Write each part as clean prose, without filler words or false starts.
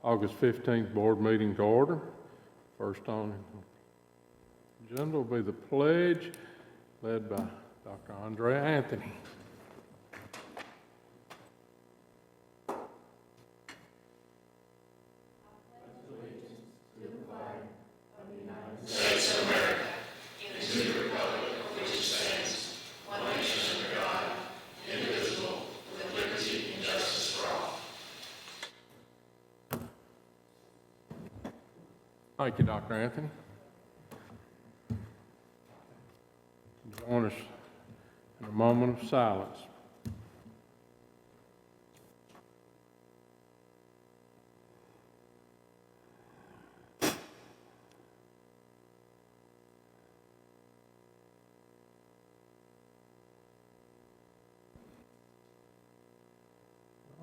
August 15th board meeting to order. First on the agenda will be the pledge, led by Dr. Andrea Anthony. Thank you, Dr. Anthony. Join us in a moment of silence.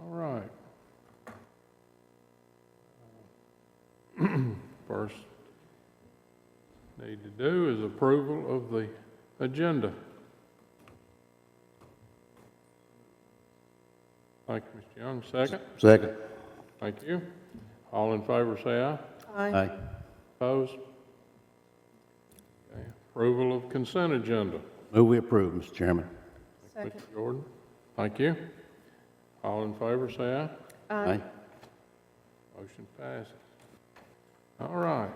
All right. First need to do is approval of the agenda. Thank you, Mr. Young. Second? Second. Thank you. All in favor say aye. Aye. Opposed? Okay. Approval of consent agenda. Move we approve, Mr. Chairman. Mr. Jordan. Thank you. All in favor say aye. Aye. Motion passes. All right.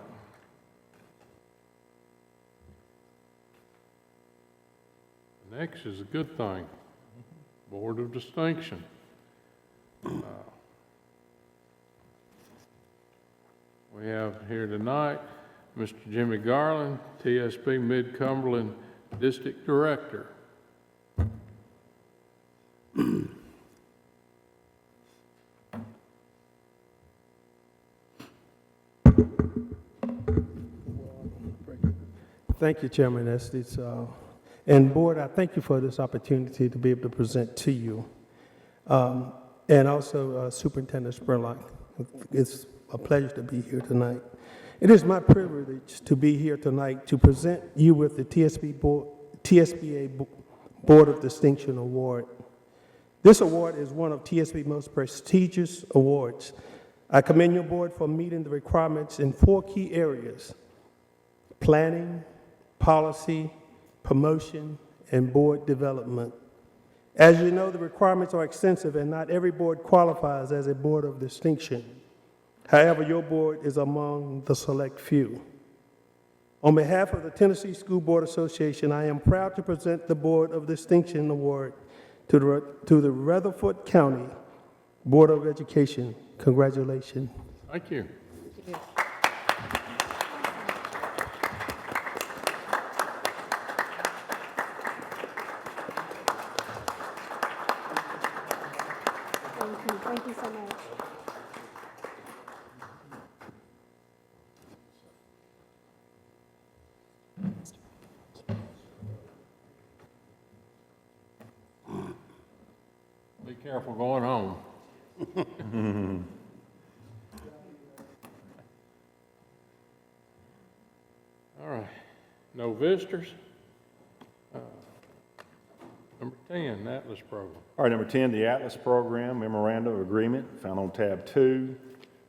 Next is a good thing. Board of Distinction. We have here tonight Mr. Jimmy Garland, TSP Mid-Cumberland District Director. Thank you, Chairman Estes. And Board, I thank you for this opportunity to be able to present to you. And also Superintendent Spurlock. It's a pleasure to be here tonight. It is my privilege to be here tonight to present you with the TSBA Board of Distinction Award. This award is one of TSB's most prestigious awards. I commend your board for meeting the requirements in 4 key areas: planning, policy, promotion, and board development. As you know, the requirements are extensive and not every board qualifies as a board of distinction. However, your board is among the select few. On behalf of the Tennessee School Board Association, I am proud to present the Board of Distinction Award to the Rutherford County Board of Education. Congratulations. Thank you. Thank you so much. Be careful going home. All right. No visitors? Number 10, Atlas Program. All right, number 10, the Atlas Program Memorandum of Agreement, found on tab 2.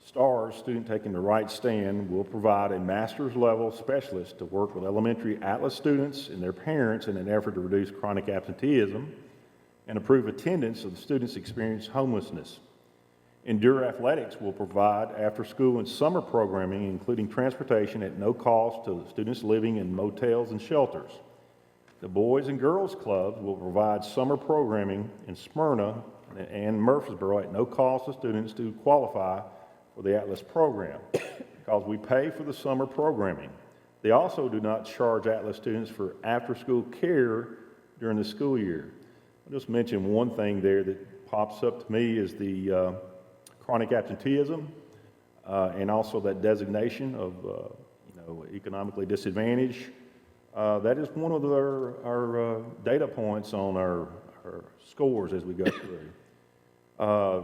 STARS, student taking the right stand, will provide a master's level specialist to work with elementary Atlas students and their parents in an effort to reduce chronic absenteeism and improve attendance of the students experiencing homelessness. Endure Athletics will provide after-school and summer programming, including transportation at no cost to the students living in motels and shelters. The Boys and Girls Clubs will provide summer programming in Smyrna and Murfreesboro at no cost to students to qualify for the Atlas program because we pay for the summer programming. They also do not charge Atlas students for after-school care during the school year. I'll just mention one thing there that pops up to me is the chronic absenteeism and also that designation of economically disadvantaged. That is one of our data points on our scores as we go through.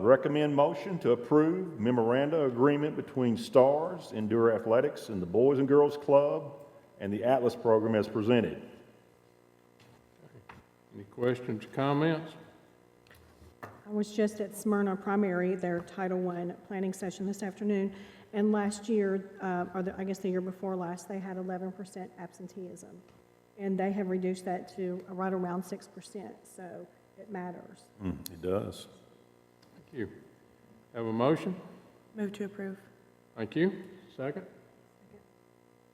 Recommend motion to approve memoranda agreement between STARS, Endure Athletics, and the Boys and Girls Club, and the Atlas program as presented. Any questions or comments? I was just at Smyrna Primary, their Title I planning session this afternoon, and last year, I guess the year before last, they had 11% absenteeism. And they have reduced that to right around 6%, so it matters. It does. Thank you. Have a motion? Move to approve. Thank you. Second?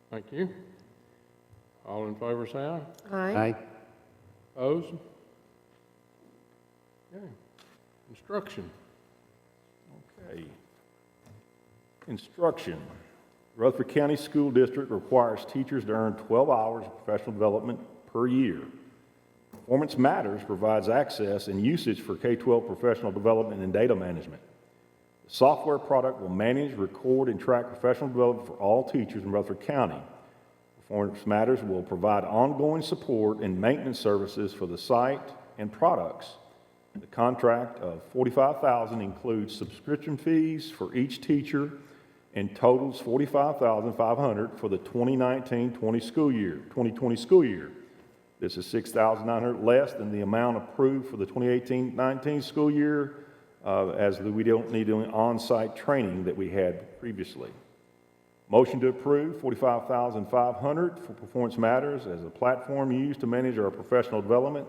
Thank you. All in favor, say aye. Aye. Opposed? Okay. Instruction. Okay. Instruction. Rutherford County School District requires teachers to earn 12 hours of professional development per year. Performance Matters provides access and usage for K-12 professional development and data management. The software product will manage, record, and track professional development for all teachers in Rutherford County. Performance Matters will provide ongoing support and maintenance services for the site and products. The contract of $45,000 includes subscription fees for each teacher and totals $45,500 for the 2019-20 school year, 2020 school year. This is $6,900 less than the amount approved for the 2018-19 school year, as we don't need any on-site training that we had previously. Motion to approve $45,500 for Performance Matters as a platform used to manage our professional development.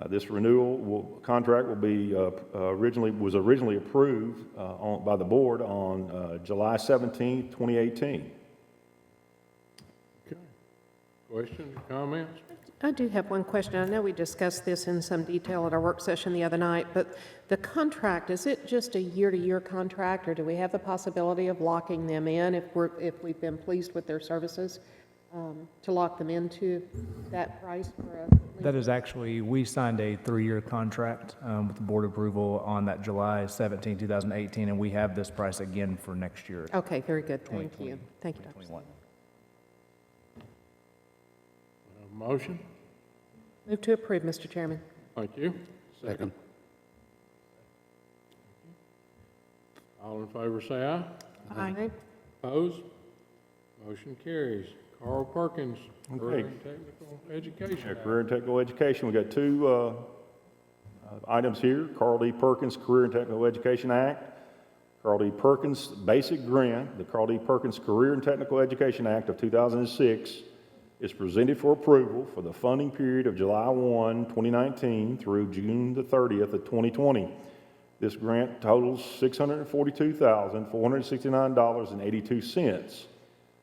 This contract will be was originally approved by the board on July 17, 2018. Okay. Questions or comments? I do have one question. I know we discussed this in some detail at our work session the other night, but the contract, is it just a year-to-year contract, or do we have the possibility of locking them in if we've been pleased with their services, to lock them into that price for a? That is actually, we signed a 3-year contract with the board approval on that July 17, 2018, and we have this price again for next year. Okay, very good. Thank you. Thank you, Dr. 2021. Have a motion? Move to approve, Mr. Chairman. Thank you. Second. All in favor, say aye. Aye. Opposed? Motion carries. Carl Perkins, Career Okay. and Technical Education. Yeah, Act. Career and Technical Education, we got two items here. Carl D. Perkins Career and Technical Education Act. Carl D. Perkins Basic Grant, the Carl D. Perkins Career and Technical Education Act of 2006 is presented for approval for the funding period of July 1, 2019 through June the 30th of 2020. This grant totals $642,469.82.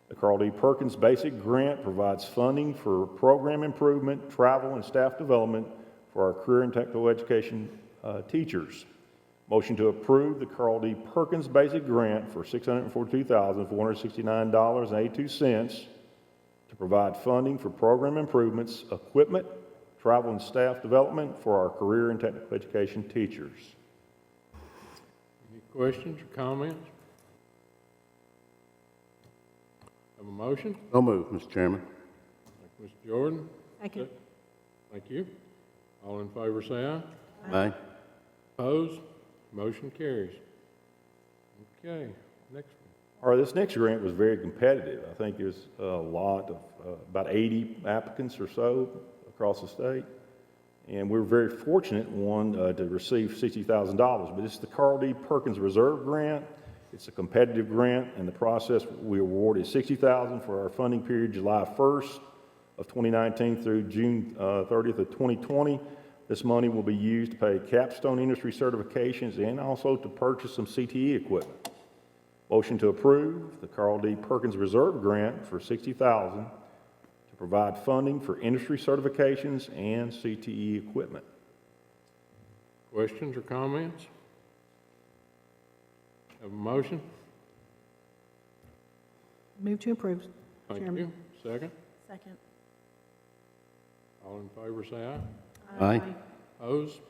The Carl D. Perkins Basic Grant provides funding for program improvement, travel, and staff development for our career and technical education teachers. Motion to approve the Carl D. Perkins Basic Grant for $642,469.82 to provide funding for program improvements, equipment, travel, and staff development for our career and technical education teachers. Any questions or comments? Have a motion? So moved, Mr. Chairman. Thank you, Mr. Jordan. Second. Thank you. All in favor, say aye. Aye. Opposed? Motion carries. Okay, next one. All right, this next grant was very competitive. I think there's a lot of, about 80 applicants or so across the state. And we're very fortunate, to receive $60,000. But this is the Carl D. Perkins Reserve Grant. It's a competitive grant, and the process, we awarded $60,000 for our funding period July 1st of 2019 through June 30th of 2020. This money will be used to pay capstone industry certifications and also to purchase some CTE equipment. Motion to approve the Carl D. Perkins Reserve Grant for $60,000 to provide funding for industry certifications and CTE equipment. Questions or comments? Have a motion? Move to approve, Thank Chairman. you. Second? Second. All in favor, say aye. Aye. Opposed?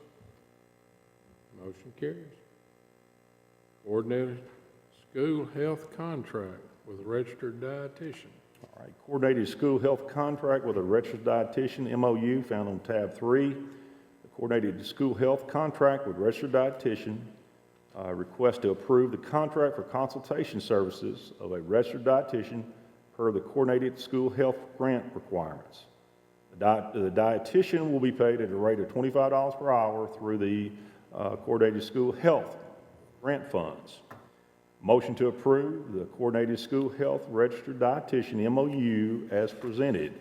Motion carries. Coordinated school health contract with a registered dietitian. All right, coordinated school health contract with a registered dietitian, MOU, found on tab 3. The coordinated school health contract with registered dietitian request to approve the contract for consultation services of a registered dietitian per the coordinated school health grant requirements. The dietitian will be paid at a rate of $25 per hour through the coordinated school health grant funds. Motion to approve the coordinated school health registered dietitian MOU as presented.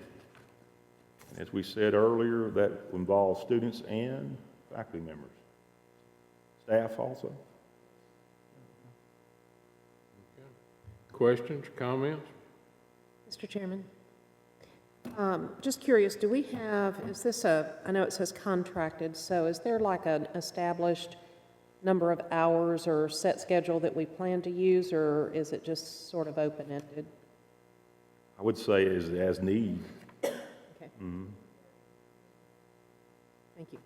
As we said earlier, that involves students and faculty members. Staff also. Questions, comments? Mr. Chairman? Just curious, do we have, is this I know it says contracted, so is there like an established number of hours or set schedule that we plan to use, or is it just sort of open-ended? I would say as need. Okay. Thank you.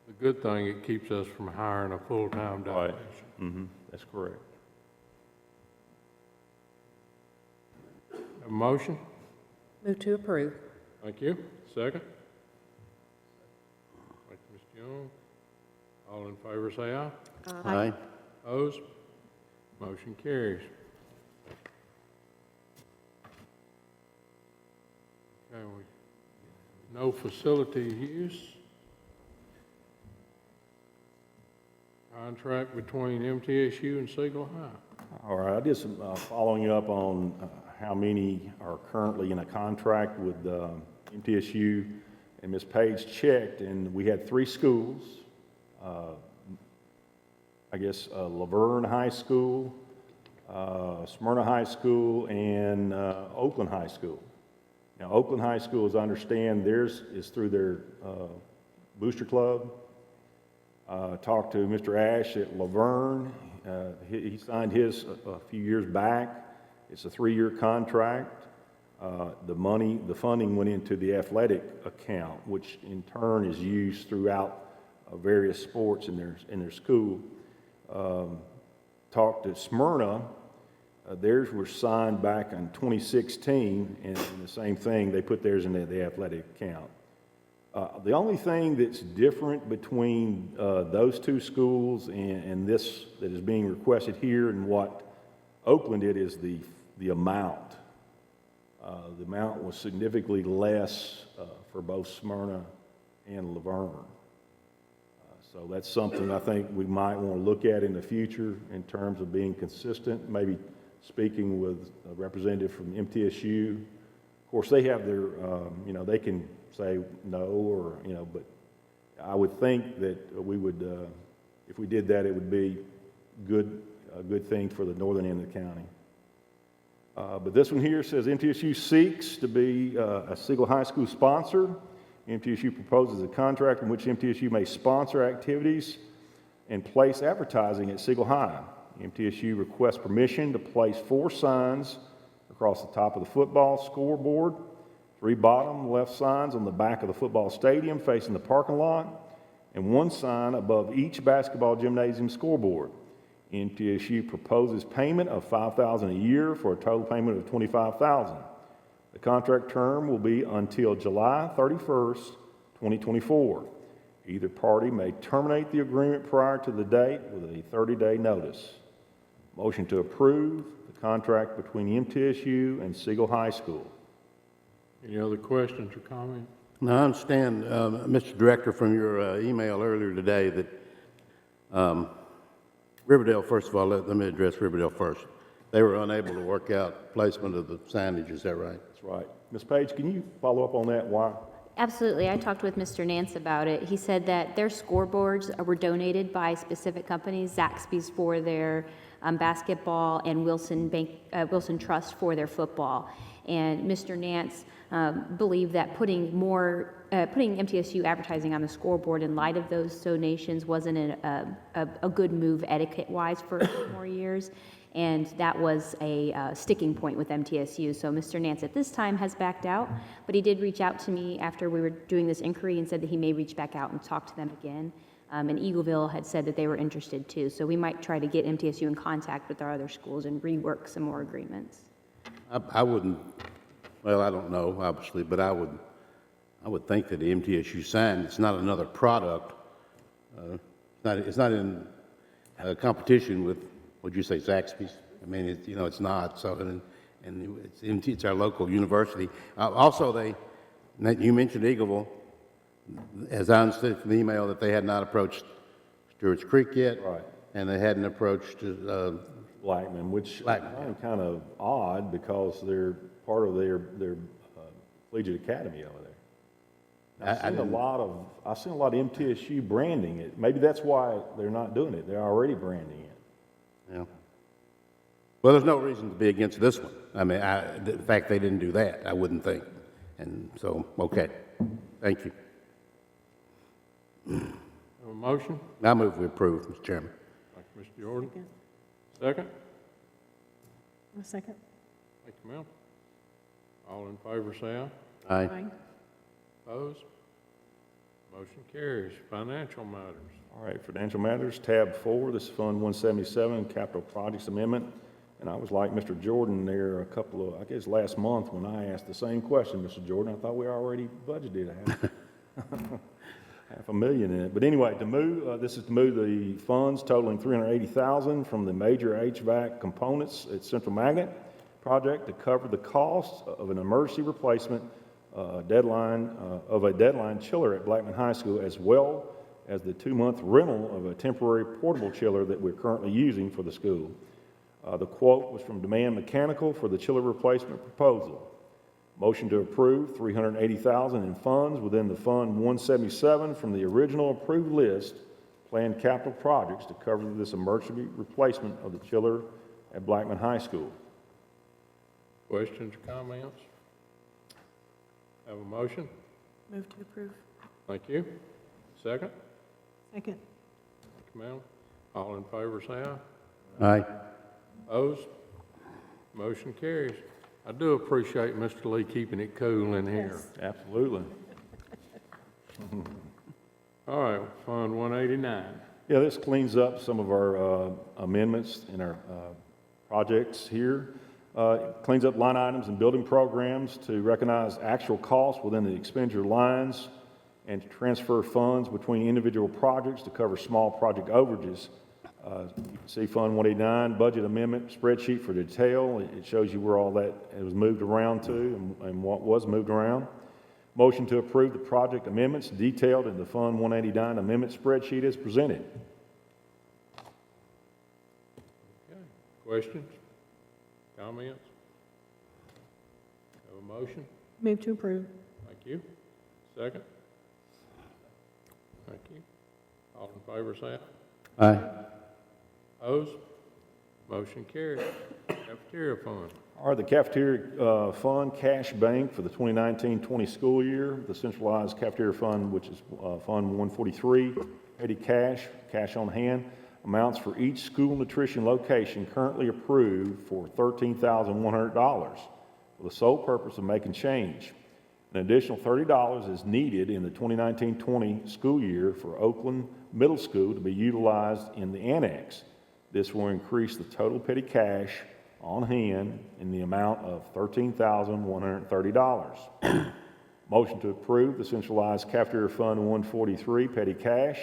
The good thing, it keeps us from hiring a full-time Right. dietitian. That's correct. A motion? Move to approve. Thank you. Second? Thank you, Ms. Jones. All in favor, say aye. Aye. Opposed? Motion carries. Okay, no facility use. Contract between MTSU and Siegel High. All right, I did some following up on how many are currently in a contract with MTSU, and Ms. Page checked, and we had 3 schools. I guess Laverne High School, Smyrna High School, and Oakland High School. Now, Oakland High School, as I understand, theirs is through their booster club. Talked to Mr. Ash at Laverne. He signed his a few years back. It's a 3-year contract. The funding went into the athletic account, which in turn is used throughout various sports in their school. Talked to Smyrna. Theirs were signed back in 2016, and the same thing, they put theirs in the athletic account. The only thing that's different between those 2 schools and this that is being requested here and what Oakland did is the amount. The amount was significantly less for both Smyrna and Laverne. So that's something I think we might want to look at in the future in terms of being consistent, maybe speaking with a representative from MTSU. Of course, they have their, they can say no or, but I would think that we would, if we did that, it would be a good thing for the northern end of the county. But this one here says MTSU seeks to be a Siegel High School sponsor. MTSU proposes a contract in which MTSU may sponsor activities and place advertising at Siegel High. MTSU requests permission to place 4 signs across the top of the football scoreboard, 3 bottom left signs on the back of the football stadium facing the parking lot, and 1 sign above each basketball gymnasium scoreboard. MTSU proposes payment of $5,000 a year for a total payment of $25,000. The contract term will be until July 31st, 2024. Either party may terminate the agreement prior to the date with a 30-day notice. Motion to approve the contract between MTSU and Siegel High School. Any other questions or comments? Now, I understand, Mr. Director, from your email earlier today that Riverdale, first of all, let me address Riverdale first. They were unable to work out placement of the signage, is that right? That's right. Ms. Page, can you follow up on that? Why? Absolutely. I talked with Mr. Nance about it. He said that their scoreboards were donated by specific companies, Zaxby's for their basketball and Wilson Trust for their football. And Mr. Nance believed that putting MTSU advertising on the scoreboard in light of those donations wasn't a good move etiquette-wise for more years. And that was a sticking point with MTSU. So Mr. Nance at this time has backed out, but he did reach out to me after we were doing this inquiry and said that he may reach back out and talk to them again. And Eagleville had said that they were interested too. So we might try to get MTSU in contact with our other schools and rework some more agreements. I wouldn't, well, I don't know, obviously, but I would think that the MTSU sign, it's not another product. It's not in competition with, would you say, Zaxby's? I mean, it's not. So, and it's our local university. Also, you mentioned Eagleville. As I understood from the email, that they had not approached Stewart's Creek yet. Right. And they hadn't approached, Blackman, which I Blackman, find kind of odd because they're part of their collegiate academy over there. I've seen a lot of MTSU branding it. Maybe that's why they're not doing it. They're already branding it. yeah. Well, there's no reason to be against this one. I mean, the fact they didn't do that, I wouldn't think. And so, okay, thank you. Have a motion? I move we approve, Mr. Chairman. Thank you, Mr. Jordan. Second? A second. Thank you, ma'am. All in favor, say aye. Aye. Opposed? Motion carries. Financial matters. All right, financial matters, tab 4, this is Fund 177, Capital Projects Amendment. And I was like Mr. Jordan there I guess last month when I asked the same question, Mr. Jordan. I thought we already budgeted $500,000 in it. But anyway, this is to move the funds totaling $380,000 from the major HVAC components at Central Magnet project to cover the cost of an emergency replacement of a deadline chiller at Blackman High School, as well as the 2-month rental of a temporary portable chiller that we're currently using for the school. The quote was from Demand Mechanical for the chiller replacement proposal. Motion to approve $380,000 in funds within the Fund 177 from the original approved list planned capital projects to cover this emergency replacement of the chiller at Blackman High School. Questions or comments? Have a motion? Move to approve. Thank you. Second? Second. Thank you, ma'am. All in favor, say aye. Aye. Opposed? Motion carries. I do appreciate Mr. Lee keeping it cool in here. Yes. Absolutely. All right, Fund 189. Yeah, this cleans up some of our amendments in our projects here. Cleans up line items and building programs to recognize actual costs within the expenditure lines and to transfer funds between individual projects to cover small project overages. You can see Fund 189, budget amendment spreadsheet for detail. It shows you where all that was moved around to and what was moved around. Motion to approve the project amendments detailed in the Fund 189 amendment spreadsheet as presented. Okay. Questions? Comments? Have a motion? Move to approve. Thank you. Second? Thank you. All in favor, say aye. Aye. Opposed? Motion carries. Cafeteria fund. All right, the cafeteria fund cash bank for the 2019-20 school year, the centralized cafeteria fund, which is Fund 143, petty cash on hand, amounts for each school nutrition location currently approved for $13,100 for the sole purpose of making change. An additional $30 is needed in the 2019-20 school year for Oakland Middle School to be utilized in the annex. This will increase the total petty cash on hand in the amount of $13,130. Motion to approve the centralized cafeteria fund 143 petty cash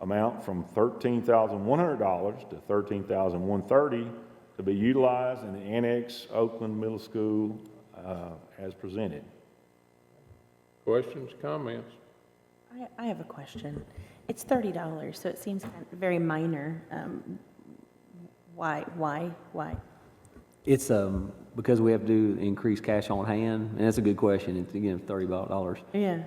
amount from $13,100 to $13,130 to be utilized in the annex Oakland Middle School as presented. Questions, comments? I have a question. It's $30, so it seems very minor. Why? It's because we have to do increase cash on hand, and that's a good question. It's again $30. Yeah.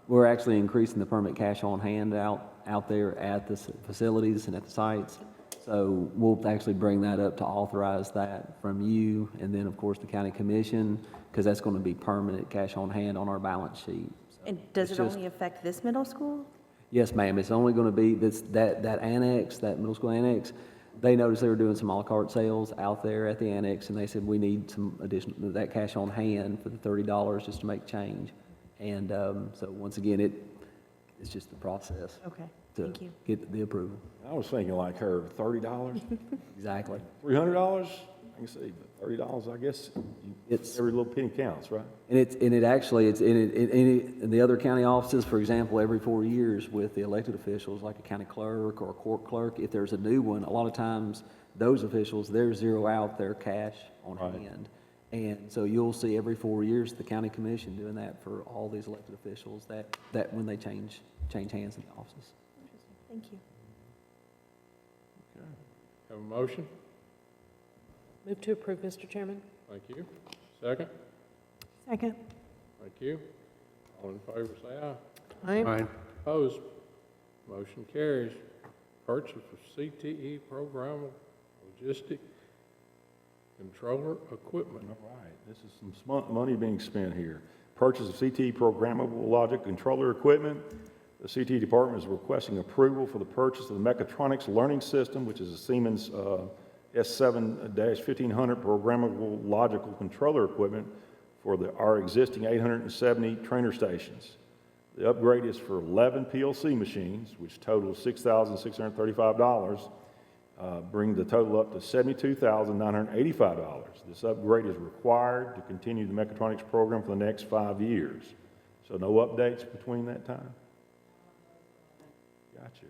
We're actually increasing the permanent cash on hand out there at the facilities and at the sites. So we'll actually bring that up to authorize that from you, and then of course the county commission, because that's going to be permanent cash on hand on our balance sheet. So And does it's it just- only affect this middle school? Yes, ma'am. It's only going to be that annex, that middle school annex. They noticed they were doing some a la carte sales out there at the annex, and they said, we need some additional, that cash on hand for the $30 just to make change. And so once again, it's just the process Okay, to thank you. get the approval. I was thinking like her, $30, Exactly. $300, I can see, but $30, I guess, It's- every little penny counts, right? And it actually, in the other county offices, for example, every 4 years with the elected officials, like a county clerk or a court clerk, if there's a new one, a lot of times those officials, they're zero out their cash on Right. hand. And so you'll see every 4 years, the county commission doing that for all these elected officials, that when they change hands in the offices. Thank you. Have a motion? Move to approve, Mr. Chairman. Thank you. Second? Second. Thank you. All in favor, say aye. Aye. Opposed? Motion carries. Purchase of CTE programmable logistic controller equipment. All right, this is some money being spent here. Purchase of CTE programmable logic controller equipment. The CTE department is requesting approval for the purchase of the Mechatronics Learning System, which is a Siemens S7-1500 programmable logical controller equipment for our existing 870 trainer stations. The upgrade is for 11 PLC machines, which totals $6,635, bring the total up to $72,985. This upgrade is required to continue the mechatronics program for the next 5 years. So no updates between that time? Gotcha.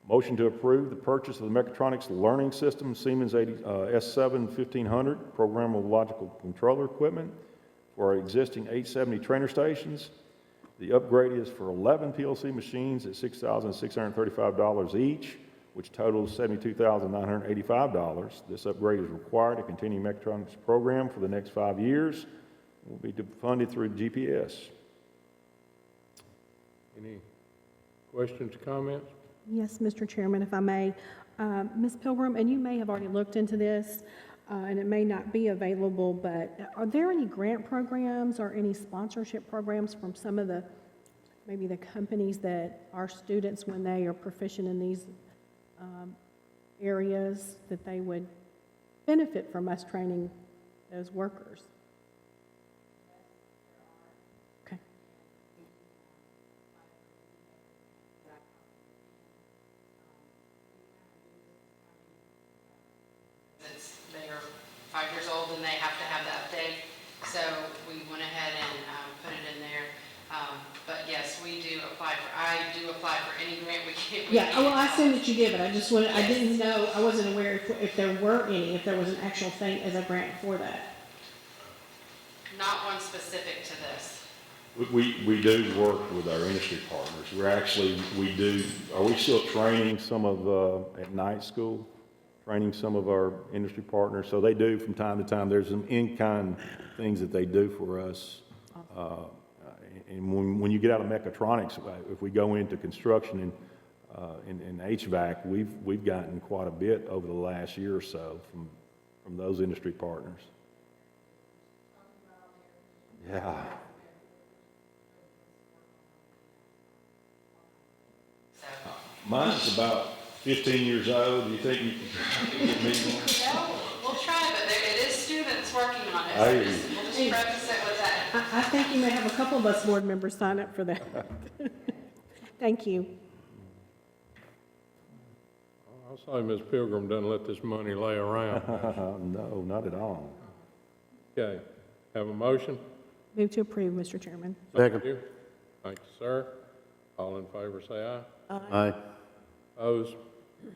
Motion to approve the purchase of the Mechatronics Learning System Siemens S7-1500 programmable logical controller equipment for our existing 870 trainer stations. The upgrade is for 11 PLC machines at $6,635 each, which totals $72,985. This upgrade is required to continue Mechatronics program for the next 5 years. It will be funded through GPS. Any questions, comments? Yes, Mr. Chairman, if I may. Ms. Pilgrim, and you may have already looked into this, and it may not be available, but are there any grant programs or any sponsorship programs from some of the, maybe the companies that our students, when they are proficient in these areas, that they would benefit from us training those workers? Okay. They are 5 years old and they have to have the update, so we went ahead and put it in there. But yes, we do apply for, I do apply for any grant we can. Yeah, well, I assume that you did, but I just wanted, I didn't know, I wasn't aware if there were any, if there was an actual thing as a grant for that. Not one specific to this. We do work with our industry partners. Are we still training some of, at night school? Training some of our industry partners. So they do from time to time, there's some in-kind things that they do for us. And when you get out of mechatronics, if we go into construction and HVAC, we've gotten quite a bit over the last year or so from those industry partners. Yeah. Mine's about 15 years old. Do you think you can get me one? No, we'll try, but it is students working on it. So Hey. we'll just preface it with that. I think you may have a couple of us board members sign up for that. Thank you. I'll say Ms. Pilgrim doesn't let this money lay around. No, not at all. Okay, have a motion? Move to approve, Mr. Chairman. Second. Thank you. Thank you, sir. All in favor, say aye. Aye. Opposed?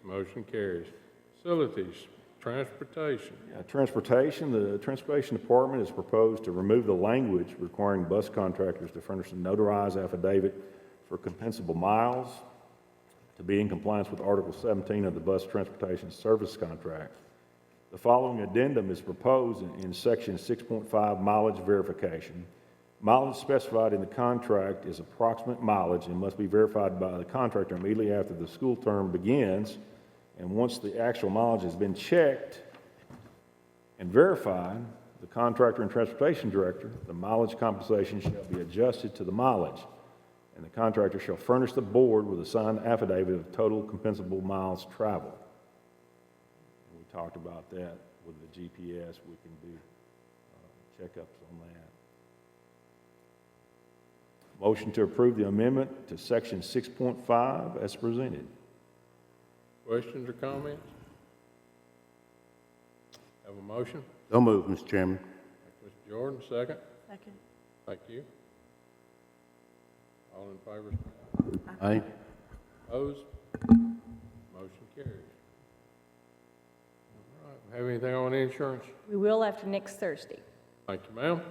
Motion carries. Facilities, transportation. Transportation, the Transportation Department has proposed to remove the language requiring bus contractors to furnish a notarized affidavit for compensable miles to be in compliance with Article 17 of the Bus Transportation Service Contract. The following addendum is proposed in Section 6.5 mileage verification. Mileage specified in the contract is approximate mileage and must be verified by the contractor immediately after the school term begins. And once the actual mileage has been checked and verified, the contractor and transportation director, the mileage compensation shall be adjusted to the mileage, and the contractor shall furnish the board with a signed affidavit of total compensable miles traveled. And we talked about that with the GPS. We can do checkups on that. Motion to approve the amendment to Section 6.5 as presented. Questions or comments? Have a motion? So moved, Mr. Chairman. Thank you, Mr. Jordan, second. Second. Thank you. All in favor? Aye. Opposed? Motion carries. All right, have anything on insurance? We will after next Thursday. Thank you, ma'am.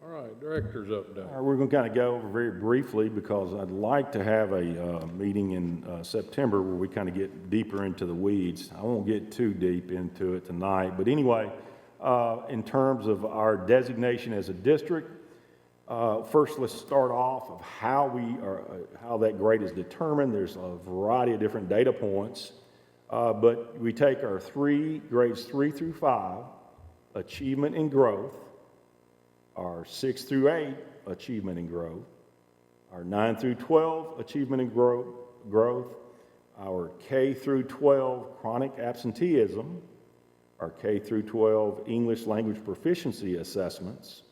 All right, director's update. All right, we're going to kind of go over very briefly because I'd like to have a meeting in September where we kind of get deeper into the weeds. I won't get too deep into it tonight, but anyway, in terms of our designation as a district, first let's start off of how that grade is determined. There's a variety of different data points, but we take our grades 3 through 5, achievement and growth, our 6 through 8, achievement and growth, our 9 through 12, achievement and growth, our K through 12, chronic absenteeism, our K through 12, English language proficiency assessments,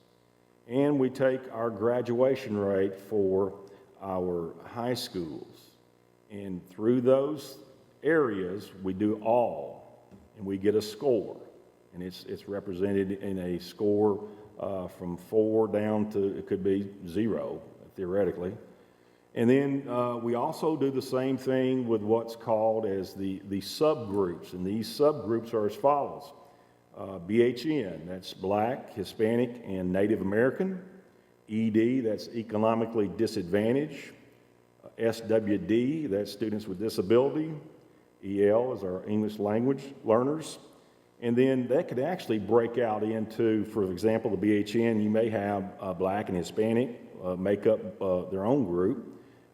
and we take our graduation rate for our high schools. And through those areas, we do all, and we get a score. And it's represented in a score from 4 down to, it could be 0, theoretically. And then we also do the same thing with what's called as the subgroups. And these subgroups are as follows. BHN, that's Black, Hispanic, and Native American. ED, that's economically disadvantaged. SWD, that's students with disability. EL is our English language learners. And then that could actually break out into, for example, the BHN, you may have Black and Hispanic make up their own group,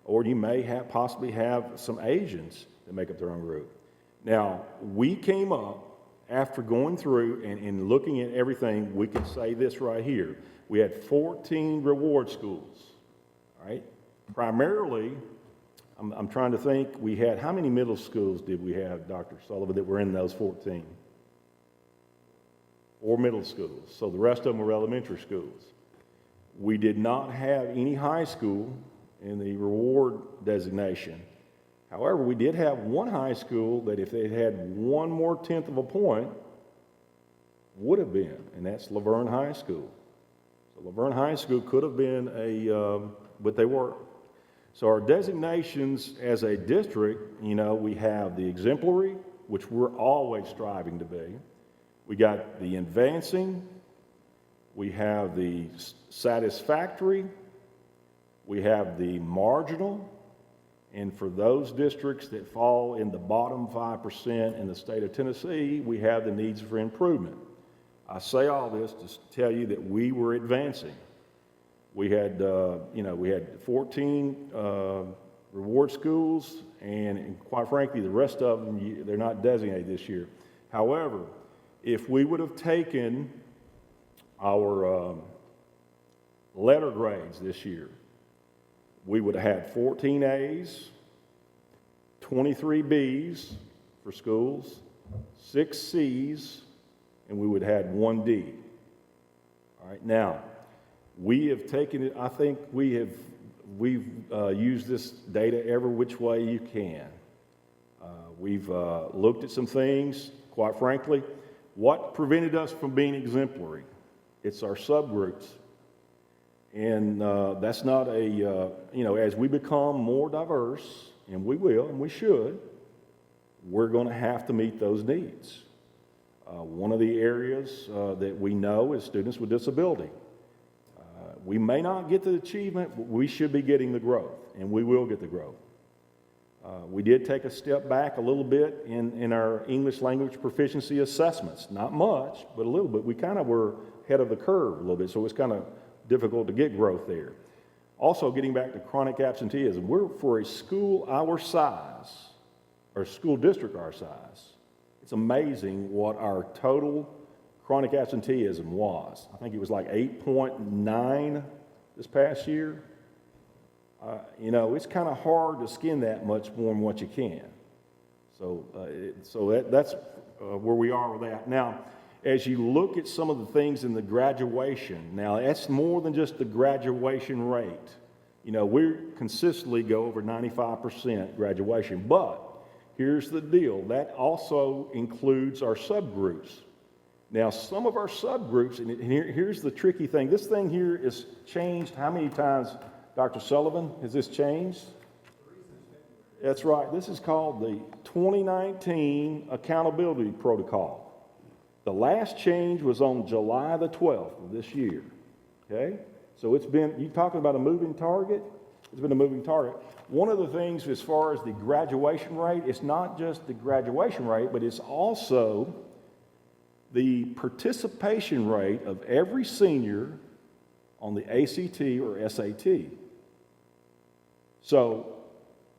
or you may possibly have some Asians that make up their own group. Now, we came up, after going through and looking at everything, we can say this right here. We had 14 reward schools, all right? Primarily, I'm trying to think, we had, how many middle schools did we have, Dr. Sullivan, that were in those 14? 4 middle schools, so the rest of them were elementary schools. We did not have any high school in the reward designation. However, we did have one high school that if they had one more tenth of a point, would have been, and that's Laverne High School. So Laverne High School could have been but they weren't. So our designations as a district, we have the exemplary, which we're always striving to be. We got the advancing, we have the satisfactory, we have the marginal, and for those districts that fall in the bottom 5% in the state of Tennessee, we have the needs for improvement. I say all this to tell you that we were advancing. We had, we had 14 reward schools, and quite frankly, the rest of them, they're not designated this year. However, if we would have taken our letter grades this year, we would have had 14 A's, 23 B's for schools, 6 C's, and we would have had 1 D. All right, now, we have taken it, I think we've used this data every which way you can. We've looked at some things, quite frankly. What prevented us from being exemplary? It's our subgroups. And that's not as we become more diverse, and we will, and we should, we're going to have to meet those needs. One of the areas that we know is students with disability. We may not get the achievement, but we should be getting the growth, and we will get the growth. We did take a step back a little bit in our English language proficiency assessments. Not much, but a little bit. We kind of were ahead of the curve a little bit, so it's kind of difficult to get growth there. Also, getting back to chronic absenteeism, we're for a school our size, or a school district our size, it's amazing what our total chronic absenteeism was. I think it was like 8.9 this past year. It's kind of hard to skin that much more than what you can. So that's where we are with that. Now, as you look at some of the things in the graduation, now that's more than just the graduation rate. We consistently go over 95% graduation, but here's the deal. That also includes our subgroups. Now, some of our subgroups, and here's the tricky thing. This thing here is changed how many times, Dr. Sullivan? Has this changed? That's right. This is called the 2019 Accountability Protocol. The last change was on July the 12th of this year. okay? So it's been, you talking about a moving target? It's been a moving target. One of the things as far as the graduation rate, it's not just the graduation rate, but it's also the participation rate of every senior on the ACT or SAT. So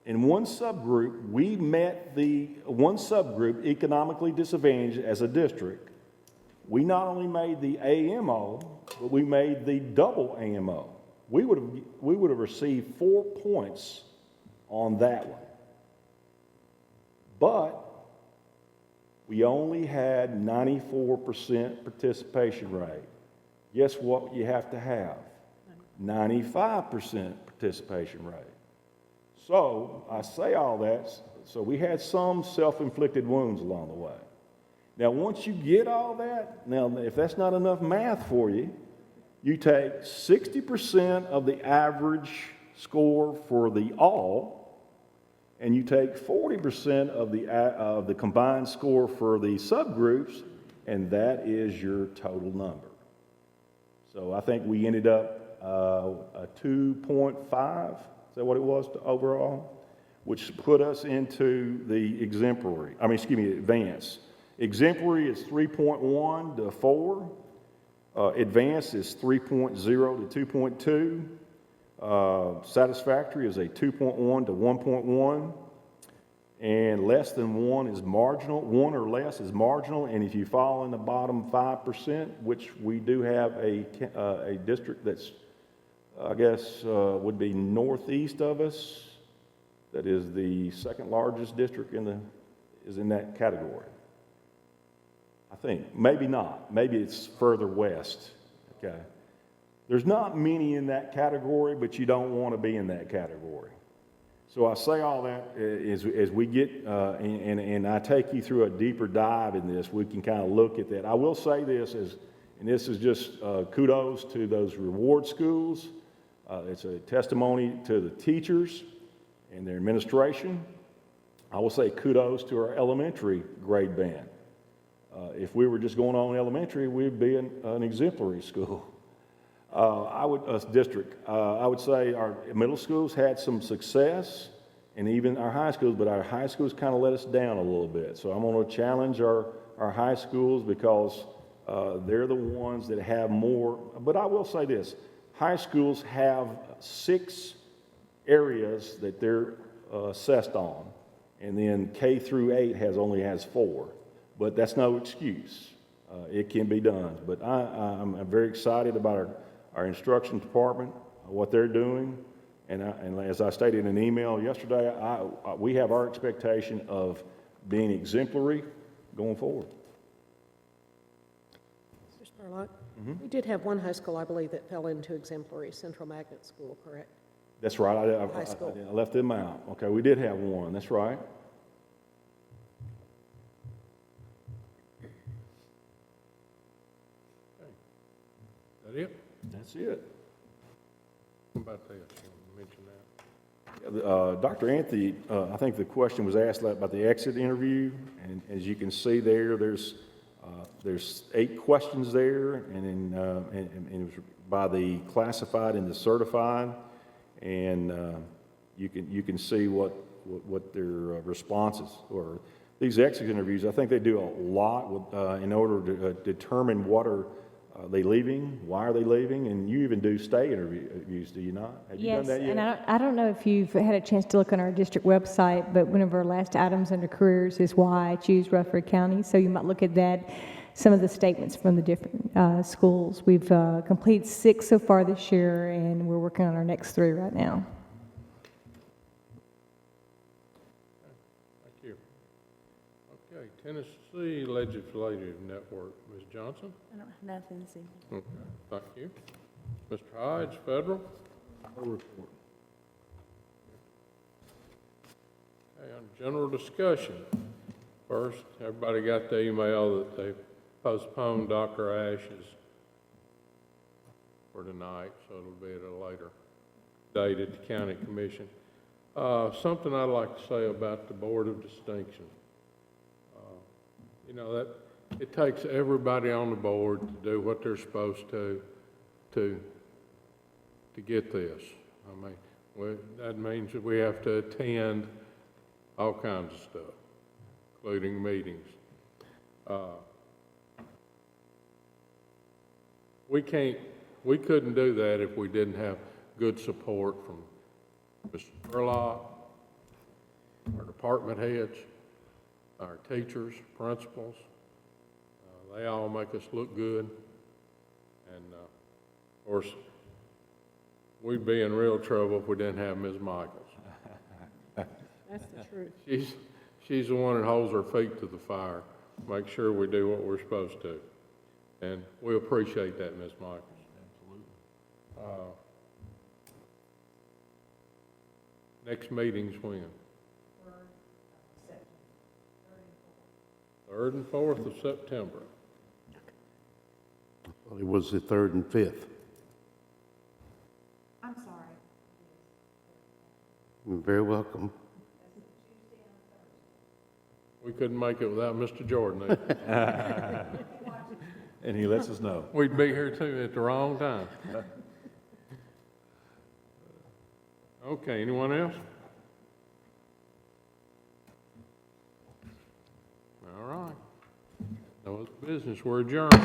in one subgroup, we met the one subgroup economically disadvantaged as a district. We not only made the AMO, but we made the double AMO. We would have received 4 points on that one. But we only had 94% participation rate. Guess what you have to have? 95% participation rate. So I say all that, so we had some self-inflicted wounds along the way. Now, once you get all that, now if that's not enough math for you, you take 60% of the average score for the all, and you take 40% of the combined score for the subgroups, and that is your total number. So I think we ended up a 2.5, is that what it was overall? Which put us into the advanced. Exemplary is 3.1 to 4. Advanced is 3.0 to 2.2. Satisfactory is a 2.1 to 1.1. And less than 1 is marginal. 1 or less is marginal. And if you fall in the bottom 5%, which we do have a district that's, I guess, would be northeast of us, that is the second largest district is in that category. I think. Maybe not. Maybe it's further west. Okay. There's not many in that category, but you don't want to be in that category. So I say all that as we get, and I take you through a deeper dive in this, we can kind of look at that. I will say this, and this is just kudos to those reward schools. It's a testimony to the teachers and their administration. I will say kudos to our elementary grade band. If we were just going on elementary, we'd be an exemplary school. I would say our middle schools had some success, and even our high schools, but our high schools kind of let us down a little bit. So I'm going to challenge our high schools because they're the ones that have more. But I will say this, high schools have 6 areas that they're assessed on, and then K through 8 only has 4. But that's no excuse. It can be done. But I'm very excited about our instruction department, what they're doing. And as I stated in an email yesterday, we have our expectation of being exemplary going forward. Mr. Spurlock, we did have one high school, I believe, that fell into exemplary, Central Magnet School, correct? That's right. High school. I left them out. Okay, we did have one. That's right. Is that it? That's it. What about this? You mentioned that. Dr. Anthony, I think the question was asked about the exit interview, and as you can see there's 8 questions there, and it was by the classified and the certified, and you can see what their responses were. These exit interviews, I think they do a lot in order to determine what are they leaving, why are they leaving, and you even do stay interviews, do you not? Have you done that yet? And I don't know if you've had a chance to look on our district website, but one of our last items under careers is why I choose Rutherford County. So you might look at that, some of the statements from the different schools. We've completed 6 so far this year, and we're working on our next 3 right now. Thank you. Okay, Tennessee Legislative Network, Ms. Johnson. I don't have nothing this evening. Okay, thank you. Mr. Hodge, Federal. No report. Okay, on general discussion. First, everybody got the email that they postponed Dr. Ash's for tonight, so it'll be at a later date at the county commission. Something I'd like to say about the Board of Distinction. You know, that it takes everybody on the board to do what they're supposed to to get this. I mean, that means that we have to attend all kinds of stuff, including meetings. We couldn't do that if we didn't have good support from Mr. Spurlock, our department heads, our teachers, principals. They all make us look good. And, of course, we'd be in real trouble if we didn't have Ms. Michaels. That's the truth. She's the one that holds our feet to the fire, make sure we do what we're supposed to. And we appreciate that, Ms. Michaels. Absolutely. Next meeting's when? 3rd and 4th of September. Well, it was the 3rd and 5th. I'm sorry. You're very welcome. We couldn't make it without Mr. Jordan either. And he lets us know. We'd be here too at the wrong time. Okay, anyone else? All right. No other business, we're adjourned.